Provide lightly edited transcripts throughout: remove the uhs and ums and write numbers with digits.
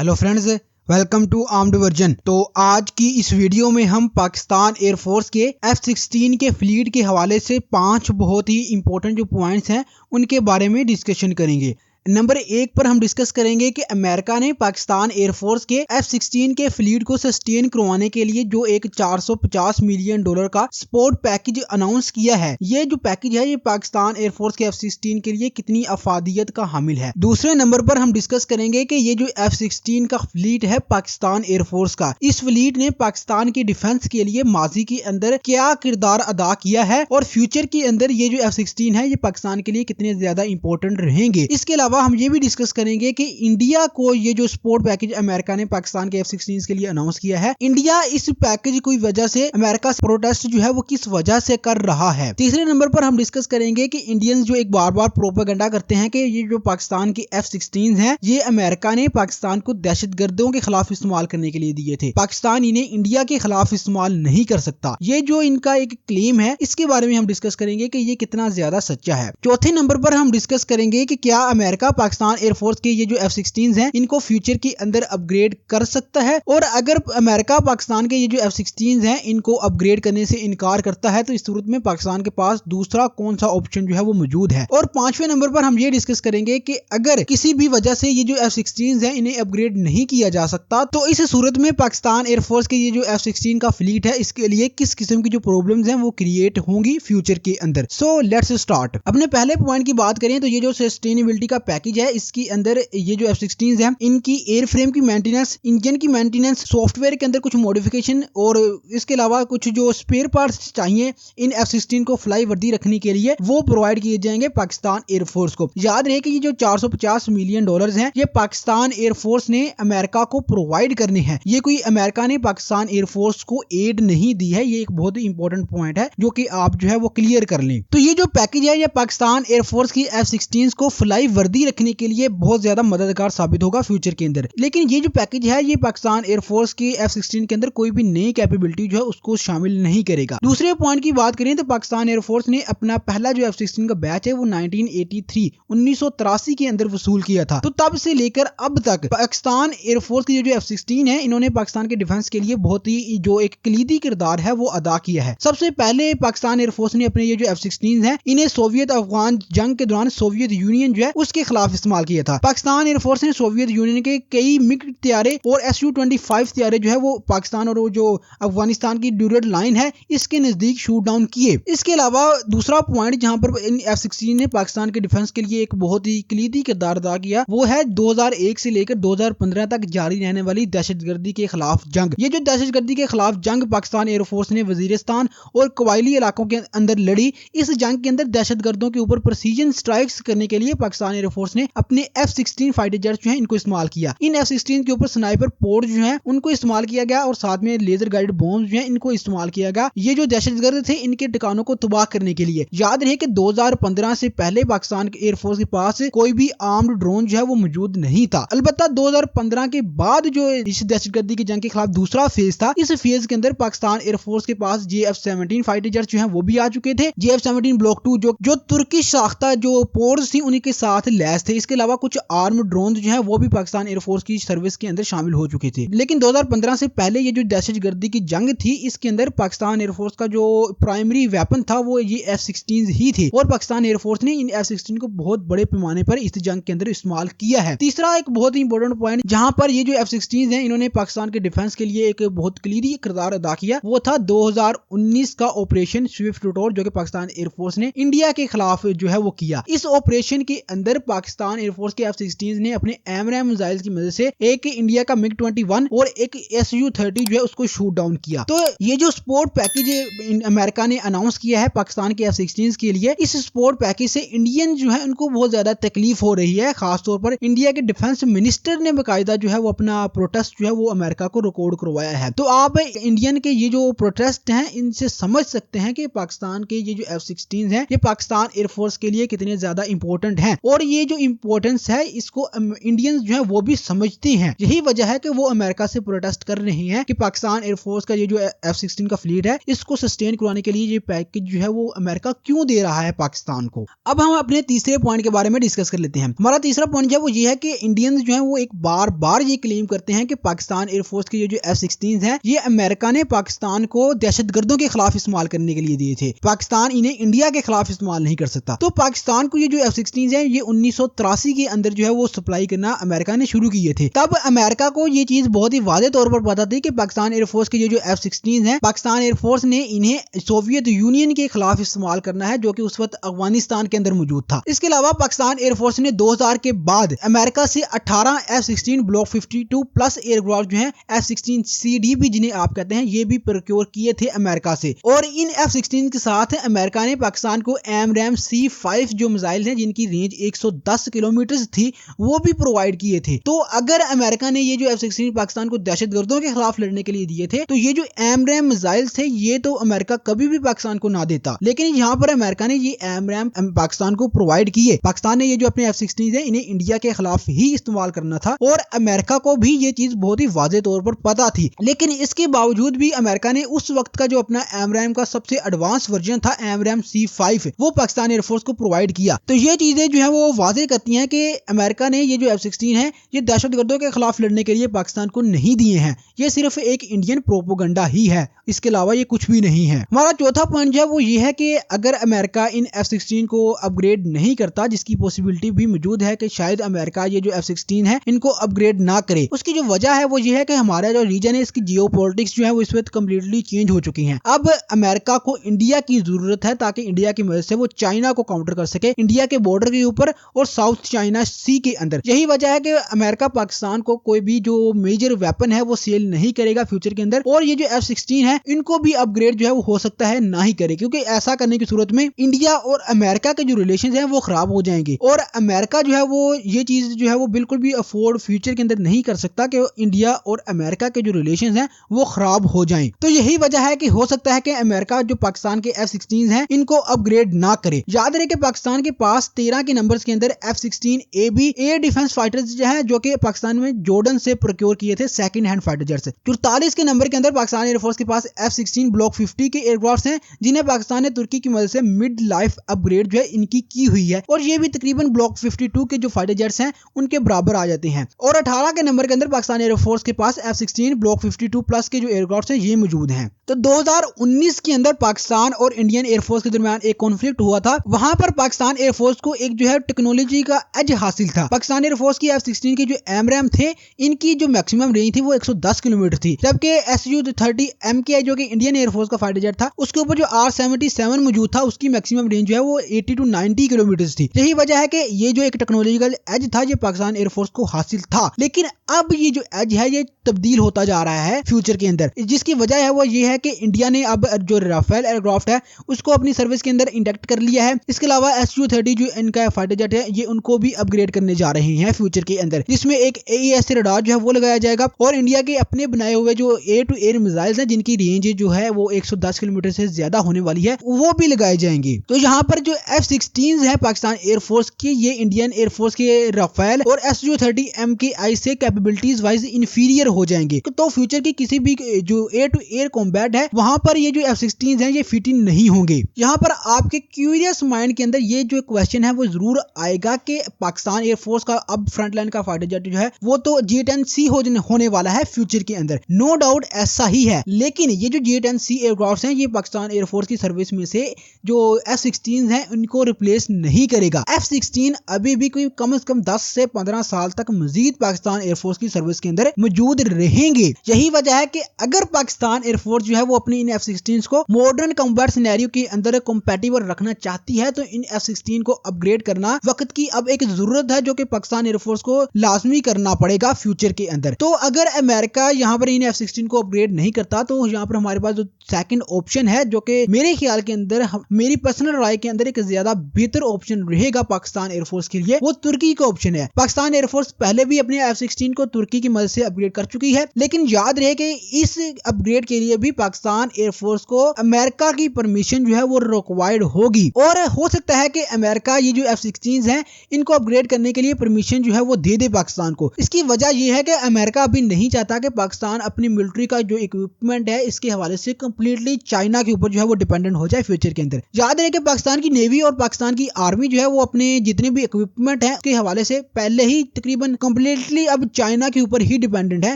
Hello friends, welcome to armed version. तो आज की इस वीडियो में हम पाकिस्तान एयरफोर्स के F-16 के फ्लीट के हवाले से 5 बहुत ही इंपॉर्टेंट जो पॉइंट्स हैं उनके बारे में डिस्कशन करेंगे। नंबर 1 पर हम डिस्कस करेंगे कि अमेरिका ने पाकिस्तान एयरफोर्स के F-16 के फ्लीट को सस्टेन करवाने के लिए जो एक $450 मिलियन का सपोर्ट पैकेज अनाउंस किया है। ये जो पैकेज है ये पाकिस्तान एयरफोर्स के F-16 के लिए कितनी अफादियत का हामिल है। दूसरे नंबर पर हम डिस्कस करेंगे कि ये जो F-16 का फ्लीट है पाकिस्तान एयरफोर्स का, इस फ्लीट ने पाकिस्तान की डिफेंस के लिए माजी के अंदर क्या किरदार अदा किया है और फ्यूचर के अंदर ये जो F-16 है ये पाकिस्तान के लिए कितने ज्यादा इंपॉर्टेंट रहेंगे। इसके अलावा हम ये भी डिस्कस करेंगे कि इंडिया को ये जो सपोर्ट पैकेज अमेरिका ने पाकिस्तान के F-16 के लिए अनाउंस किया है, इंडिया इस पैकेज की वजह से अमेरिका से प्रोटेस्ट जो है वो किस वजह से कर रहा है। तीसरे नंबर पर हम डिस्कस करेंगे कि इंडियंस जो एक बार बार प्रोपेगेंडा करते हैं कि ये जो पाकिस्तान की F-16 हैं ये अमेरिका ने पाकिस्तान को दहशतगर्दों के खिलाफ इस्तेमाल करने के लिए दिए थे, पाकिस्तान इन्हें इंडिया के खिलाफ इस्तेमाल नहीं कर सकता। ये जो इनका एक क्लेम है इसके बारे में हम डिस्कस करेंगे कि ये कितना ज्यादा सच्चा है। चौथे नंबर पर हम डिस्कस करेंगे कि क्या अमेरिका पाकिस्तान एयरफोर्स के ये जो F-16 हैं इनको फ्यूचर के अंदर अपग्रेड कर सकता है, और अगर अमेरिका पाकिस्तान के ये जो F-16 हैं इनको अपग्रेड करने से इनकार करता है तो इस सूरत में पाकिस्तान के पास दूसरा कौन सा ऑप्शन जो है वो मौजूद है। और पांचवें नंबर पर हम ये डिस्कस करेंगे कि अगर किसी भी वजह से ये जो F-16 हैं इन्हें अपग्रेड नहीं किया जा सकता तो इस सूरत में पाकिस्तान एयरफोर्स के ये जो F-16 का फ्लीट है इसके लिए किस किस्म की जो प्रॉब्लम्स हैं वो क्रिएट होंगी फ्यूचर के अंदर। So let's start. अपने पहले पॉइंट की बात करें तो ये जो सस्टेनेबिलिटी का पैकेज है इसके अंदर ये जो F-16 हैं इनकी एयर फ्रेम की मेंटेनेंस, इंजन की मेंटेनेंस, सॉफ्टवेयर के अंदर कुछ मॉडिफिकेशन और इसके अलावा कुछ जो स्पेयर पार्ट्स चाहिए इन F-16 को फ्लाई वर्दी रखने के लिए वो प्रोवाइड किए जाएंगे पाकिस्तान एयरफोर्स को। याद रहे कि ये जो $450 मिलियन हैं ये पाकिस्तान एयरफोर्स ने अमेरिका को प्रोवाइड करने हैं। ये कोई अमेरिका ने पाकिस्तान एयरफोर्स को एड नहीं दी है। ये एक बहुत ही इंपॉर्टेंट पॉइंट है जो कि आप जो है वो क्लियर कर लें। तो ये जो पैकेज है ये पाकिस्तान एयरफोर्स की F-16 को फ्लाई वर्दी रखने के लिए बहुत ज्यादा मददगार साबित होगा फ्यूचर के अंदर। लेकिन ये जो पैकेज है ये पाकिस्तान एयरफोर्स के F-16 के अंदर कोई भी नई कैपेबिलिटी जो है उसको शामिल नहीं करेगा। दूसरे पॉइंट की बात करें तो पाकिस्तान एयरफोर्स ने अपना पहला जो F-16 का बैच है वो 1983 के अंदर वसूल किया था। तो तब से लेकर अब तक पाकिस्तान एयरफोर्स की जो F-16 है इन्होंने पाकिस्तान के डिफेंस के लिए बहुत ही जो एक कलीदी किरदार है वो अदा किया है। सबसे पहले पाकिस्तान एयरफोर्स ने अपने ये जो F-16 है इन्हें सोवियत अफगान जंग के दौरान सोवियत यूनियन जो है उसके खिलाफ इस्तेमाल किया था। पाकिस्तान एयरफोर्स ने सोवियत यूनियन के कई मिग तैयारे और Su-25 तैयारे जो है वो पाकिस्तान और जो अफगानिस्तान की ड्यूरेड लाइन है इसके नजदीक शूट डाउन किए। इसके अलावा दूसरा पॉइंट जहां पर F-16 ने पाकिस्तान के डिफेंस के लिए एक बहुत ही कलीदी किरदार अदा किया वो है 2001 से लेकर 2015 तक जारी रहने वाली दहशतगर्दी के खिलाफ जंग। ये जो दहशतगर्दी के खिलाफ जंग पाकिस्तान एयरफोर्स ने वजीरिस्तान और कबायली इलाकों के अंदर लड़ी। इस जंग के अंदर दहशतगर्दों के ऊपर प्रिसीजन स्ट्राइक्स करने के लिए पाकिस्तान एयरफोर्स ने अपने F-16 फाइटर जेट्स जो है इनको इस्तेमाल किया। इन F-16 के ऊपर स्नाइपर पोर्ट जो है उनको इस्तेमाल किया गया और साथ में लेजर गाइडेड बॉम्ब जो है इनको इस्तेमाल किया गया ये जो दहशतगर्द थे इनके ठिकानों को तबाह करने के लिए। याद रहे कि 2015 से पहले पाकिस्तान एयरफोर्स के पास कोई भी आर्म्ड ड्रोन जो है वो मौजूद नहीं था। अलबत्ता 2015 के बाद जो इस दहशतगर्दी की जंग के खिलाफ दूसरा फेज था, इस फेज के अंदर पाकिस्तान एयरफोर्स के पास JF-17 फाइटर जेट्स जो है वो भी आ चुके थे। JF-17 ब्लॉक 2 जो तुर्किश साख्ता जो पोर्ट्स थी उन्हीं के साथ लैस थे। इसके अलावा कुछ आर्म्ड ड्रोन जो है वो भी पाकिस्तान एयरफोर्स की सर्विस के अंदर शामिल हो चुके थे। लेकिन 2015 से पहले ये जो दहशतगर्दी की जंग थी इसके अंदर पाकिस्तान एयरफोर्स का जो प्राइमरी वेपन था वो ये F-16 ही थे और पाकिस्तान एयरफोर्स ने इन F-16 को बहुत बड़े पैमाने पर इस जंग के अंदर इस्तेमाल किया है। तीसरा एक बहुत ही इंपॉर्टेंट पॉइंट जहां पर ये जो F-16 हैं इन्होंने पाकिस्तान के डिफेंस के लिए एक बहुत कलीदी किरदार अदा किया वो था 2019 का ऑपरेशन स्विफ्ट टोर जो कि पाकिस्तान एयरफोर्स ने इंडिया के खिलाफ जो है वो किया। इस ऑपरेशन के अंदर पाकिस्तान एयरफोर्स के F-16 ने अपने AMRAAM मिसाइल की मदद से एक इंडिया का MiG-21 और एक Su-30 जो है उसको शूट डाउन किया। तो ये जो सपोर्ट पैकेज अमेरिका ने अनाउंस किया है पाकिस्तान के F-16 के लिए, इस सपोर्ट पैकेज से इंडियन जो है उनको बहुत ज्यादा तकलीफ हो रही है। खासतौर पर इंडिया के डिफेंस मिनिस्टर ने बाकायदा जो है वो अपना प्रोटेस्ट जो है वो अमेरिका को रिकॉर्ड करवाया है। तो आप इंडियन के ये जो प्रोटेस्ट हैं इनसे समझ सकते हैं कि पाकिस्तान के ये जो F-16 हैं ये पाकिस्तान एयरफोर्स के लिए कितने ज्यादा इंपॉर्टेंट हैं। और ये یہ جو امپورٹنس ہے اس کو انڈینز جو ہے وہ بھی سمجھتے ہیں. یہی وجہ ہے کہ وہ امریکہ سے پروٹیسٹ کر رہے ہیں کہ پاکستان ایئر فورس کا یہ جو F-16 کا فلیٹ ہے اس کو سسٹین کروانے کے لیے یہ پیکج جو ہے وہ امریکہ کیوں دے رہا ہے پاکستان کو. اب ہم اپنے تیسرے پوائنٹ کے بارے میں ڈسکس کر لیتے ہیں. ہمارا تیسرا پوائنٹ جو ہے وہ یہ ہے کہ انڈینز جو ہیں وہ ایک بار یہ کلیم کرتے ہیں کہ پاکستان ایئر فورس کے جو F-16 ہیں یہ امریکہ نے پاکستان کو دہشت گردوں کے خلاف استعمال کرنے کے لیے دیے تھے. پاکستان انہیں انڈیا کے خلاف استعمال نہیں کر سکتا. تو پاکستان کو یہ جو F-16 ہیں یہ 1983 کے اندر جو ہے وہ سپلائی کرنا امریکہ نے شروع کیے تھے. تب امریکہ کو یہ چیز بہت ہی واضح طور پر پتا تھی کہ پاکستان ایئر فورس کے یہ جو F-16 ہیں پاکستان ایئر فورس نے انہیں سوویت یونین کے خلاف استعمال کرنا ہے جو کہ اس وقت افغانستان کے اندر موجود تھا. اس کے علاوہ پاکستان ایئر فورس نے 2000 کے بعد امریکہ سے 18 F-16 block 52 plus year craft جو ہیں F-16CD بھی جنہیں آپ کہتے ہیں یہ بھی پروکیور کیے تھے امریکہ سے. اور ان F-16 کے ساتھ امریکہ نے پاکستان کو AMRAAM C5 جو میزائل ہیں جن کی رینج 110 کلومیٹر تھی وہ بھی پرووائڈ کیے تھے. تو اگر امریکہ نے یہ جو F-16 پاکستان کو دہشت گردوں کے خلاف لڑنے کے لیے دیے تھے تو یہ جو AMRAAM میزائل تھے یہ تو امریکہ کبھی بھی پاکستان کو نہ دیتا. لیکن یہاں پر امریکہ نے یہ AMRAAM پاکستان کو پرووائڈ کیے. پاکستان نے یہ جو اپنے F-16 ہیں انہیں انڈیا کے خلاف ہی استعمال کرنا تھا اور امریکہ کو بھی یہ چیز بہت ہی واضح طور پر پتا تھی. لیکن اس کے باوجود بھی امریکہ نے اس وقت کا جو اپنا AMRAAM کا سب سے ایڈوانس ورژن تھا AMRAAM C5 وہ پاکستان ایئر فورس کو پرووائڈ کیا. تو یہ چیزیں جو ہیں وہ واضح کرتی ہیں کہ امریکہ نے یہ جو F-16 ہیں یہ دہشت گردوں کے خلاف لڑنے کے لیے پاکستان کو نہیں دیے ہیں. یہ صرف ایک انڈین پروپیگنڈا ہی ہے, اس کے علاوہ یہ کچھ بھی نہیں ہے. ہمارا چوتھا پوائنٹ جو ہے وہ یہ ہے کہ اگر امریکہ ان F-16 کو اپ گریڈ نہیں کرتا, جس کی پوسیبلٹی بھی موجود ہے کہ شاید امریکہ یہ جو F-16 ہے ان کو اپ گریڈ نہ کرے, اس کی جو وجہ ہے وہ یہ ہے کہ ہمارا جو ریجن ہے اس کی جیو پولیٹکس جو ہے وہ اس وقت کمپلیٹلی چینج ہو چکی ہیں. اب امریکہ کو انڈیا کی ضرورت ہے تاکہ انڈیا کی مدد سے وہ چائنا کو کاؤنٹر کر سکے انڈیا کے بارڈر کے اوپر اور ساؤتھ چائنا سی کے اندر. یہی وجہ ہے کہ امریکہ پاکستان کو کوئی بھی جو میجر ویپن ہے وہ سیل نہیں کرے گا فیوچر کے اندر, اور یہ جو F-16 ہے ان کو بھی اپ گریڈ جو ہے وہ ہو سکتا ہے نہ ہی کرے, کیونکہ ایسا کرنے کی صورت میں انڈیا اور امریکہ کے جو ریلیشنز ہیں وہ خراب ہو جائیں گے اور امریکہ جو ہے وہ یہ چیز جو ہے وہ بالکل بھی افورڈ فیوچر کے اندر نہیں کر سکتا کہ انڈیا اور امریکہ کے جو ریلیشنز ہیں وہ خراب ہو جائیں. تو یہی وجہ ہے کہ ہو سکتا ہے کہ امریکہ جو پاکستان کے F-16 ہیں ان کو اپ گریڈ نہ کرے. یاد رہے کہ پاکستان کے پاس 13 کے نمبرز کے اندر F-16AB ایئر ڈیفنس فائٹرز جو ہیں جو کہ پاکستان میں جارڈن سے پروکیور کیے تھے سیکنڈ ہینڈ فائٹر جیٹ سے. 44 کے نمبر کے اندر پاکستان ایئر فورس کے پاس F-16 بلاک 50 کے ایئر کرافٹس ہیں جنہیں پاکستان نے ترکی کی مدد سے مڈ لائف اپ گریڈ جو ہے ان کی ہوئی ہے, اور یہ بھی تقریباً بلاک 52 کے جو فائٹر جیٹس ہیں ان کے برابر آ جاتے ہیں. اور 18 کے نمبر کے اندر پاکستان ایئر فورس کے پاس F-16 بلاک 52 پلس کے جو ایئر کرافٹس ہیں یہ موجود ہیں. تو 2019 کے اندر پاکستان اور انڈین ایئر فورس کے درمیان ایک کانفلکٹ ہوا تھا. وہاں پر پاکستان ایئر فورس کو ایک جو ہے ٹیکنالوجی کا ایج حاصل تھا. پاکستان ایئر فورس کی F-16 کے جو AMRAAM تھے ان کی جو میکسیمم رینج تھی وہ 110 کلومیٹر تھی, جبکہ Su-30 MKI جو کہ انڈین ایئر فورس کا فائٹر جیٹ تھا اس کے اوپر جو R-77 موجود تھا اس کی میکسیمم رینج جو ہے وہ 80 to 90 کلومیٹر تھی. یہی وجہ ہے کہ یہ جو ایک ٹیکنالوجیکل ایج تھا یہ پاکستان ایئر فورس کو حاصل تھا. لیکن اب یہ جو ایج ہے یہ تبدیل ہوتا جا رہا ہے فیوچر کے اندر, جس کی وجہ ہے وہ یہ ہے کہ انڈیا نے اب جو رافیل ایئر کرافٹ ہے اس کو اپنی سروس کے اندر انڈکٹ کر لیا ہے. اس کے علاوہ Su-30 جو ان کا فائٹر جیٹ ہے یہ ان کو بھی اپ گریڈ کرنے جا رہے ہیں فیوچر کے اندر, جس میں ایک AES ریڈار جو ہے وہ لگایا جائے گا اور انڈیا کے اپنے بنائے ہوئے جو ایئر ٹو ایئر میزائلز ہیں جن کی رینج جو ہے وہ 110 کلومیٹر سے زیادہ ہونے والی ہے وہ بھی لگائے جائیں گے. تو یہاں پر جو F-16 ہے پاکستان ایئر فورس کی یہ انڈین ایئر فورس کے رافیل اور Su-30 MKI سے کیپیبلٹیز وائز انفیریئر ہو جائیں گے. تو فیوچر کی کسی بھی جو ایئر ٹو ایئر کمبیٹ ہے وہاں پر یہ جو F-16 ہیں یہ فٹنگ نہیں ہوں گے. یہاں پر آپ کے کیوریس مائنڈ کے اندر یہ جو کویسچن ہے وہ ضرور آئے گا کہ پاکستان ایئر فورس کا اب فرنٹ لائن کا فائٹر جیٹ جو ہے وہ تو G-10C ہونے والا ہے فیوچر کے اندر, نو ڈاؤٹ ایسا ہی ہے. لیکن یہ جو G-10C ایئر کرافٹس ہیں یہ پاکستان ایئر فورس کی سروس میں سے جو F-16 ہیں ان کو ریپلیس نہیں کرے گا. F-16 ابھی بھی کوئی کم از کم 10 سے 15 سال تک مزید پاکستان ایئر فورس کی سروس کے اندر موجود رہیں گے. یہی وجہ ہے کہ اگر پاکستان ایئر فورس جو ہے وہ اپنی ان F-16 کو ماڈرن کمبیٹ سینیریو کے اندر کمپیٹیبل رکھنا چاہتی ہے تو ان F-16 کو اپ گریڈ کرنا وقت کی اب ایک ضرورت ہے جو کہ پاکستان ایئر فورس کو لازمی کرنا پڑے گا فیوچر کے اندر. تو اگر امریکہ یہاں پر ان F-16 کو اپ گریڈ نہیں کرتا تو یہاں پر ہمارے پاس جو سیکنڈ آپشن ہے جو کہ میرے خیال کے اندر میری پرسنل رائے کے اندر ایک زیادہ بہتر آپشن رہے گا پاکستان ایئر فورس کے لیے, وہ ترکی کا آپشن ہے. پاکستان ایئر فورس پہلے بھی اپنے F-16 کو ترکی کی مدد سے اپ گریڈ کر چکی ہے, لیکن یاد رہے کہ اس اپ گریڈ کے لیے بھی پاکستان ایئر فورس کو امریکہ کی پرمیشن جو ہے وہ ریکوائرڈ ہوگی, اور ہو سکتا ہے کہ امریکہ یہ جو F-16 हैं इनको अपग्रेड करने के लिए परमिशन जो है वो दे दे पाकिस्तान को। इसकी वजह ये है कि अमेरिका अभी नहीं चाहता कि पाकिस्तान अपनी मिलिट्री का जो इक्विपमेंट है इसके हवाले से कंप्लीटली चाइना के ऊपर जो है वो डिपेंडेंट हो जाए फ्यूचर के अंदर। याद रहे कि पाकिस्तान की नेवी और पाकिस्तान की आर्मी जो है वो अपने जितने भी इक्विपमेंट है उसके हवाले से पहले ही तकरीबन कंप्लीटली अब चाइना के ऊपर ही डिपेंडेंट है।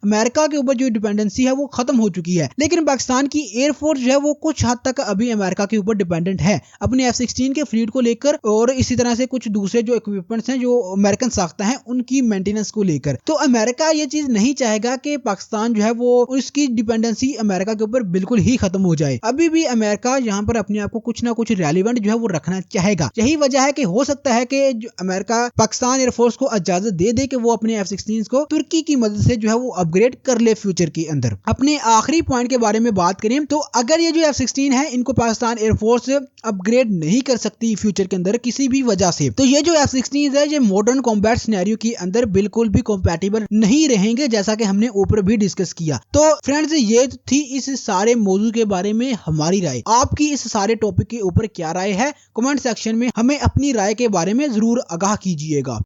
अमेरिका के ऊपर जो डिपेंडेंसी है वो खत्म हो चुकी है, लेकिन पाकिस्तान की एयरफोर्स जो है वो कुछ हद तक अभी अमेरिका के ऊपर डिपेंडेंट है अपने F-16 के फ्लीट को लेकर, और इसी तरह से कुछ दूसरे जो इक्विपमेंट्स हैं जो अमेरिकन साख्ता है उनकी मेंटेनेंस को लेकर। तो अमेरिका ये चीज नहीं चाहेगा कि पाकिस्तान जो है वो उसकी डिपेंडेंसी अमेरिका के ऊपर बिल्कुल ही खत्म हो जाए। अभी भी अमेरिका यहाँ पर अपने आप को कुछ ना कुछ रेलिवेंट जो है वो रखना चाहेगा। यही वजह है कि हो सकता है कि अमेरिका पाकिस्तान एयरफोर्स को इजाजत दे दे कि वो अपने F-16 को तुर्की की मदद से जो है वो अपग्रेड कर ले फ्यूचर के अंदर। अपने आखिरी पॉइंट के बारे में बात करें तो अगर ये जो F-16 है इनको पाकिस्तान एयरफोर्स अपग्रेड नहीं कर सकती फ्यूचर के अंदर किसी भी वजह से, तो ये जो F-16 है ये मॉडर्न कॉम्बैट सिनेरियो के अंदर बिल्कुल भी कंपैटिबल नहीं रहेंगे, जैसा कि हमने ऊपर भी डिस्कस किया। तो फ्रेंड्स ये थी इस सारे मौजू के बारे में हमारी राय। आपकी इस सारे टॉपिक के ऊपर क्या राय है कमेंट सेक्शन में हमें अपनी राय के बारे में जरूर आगाह कीजिएगा।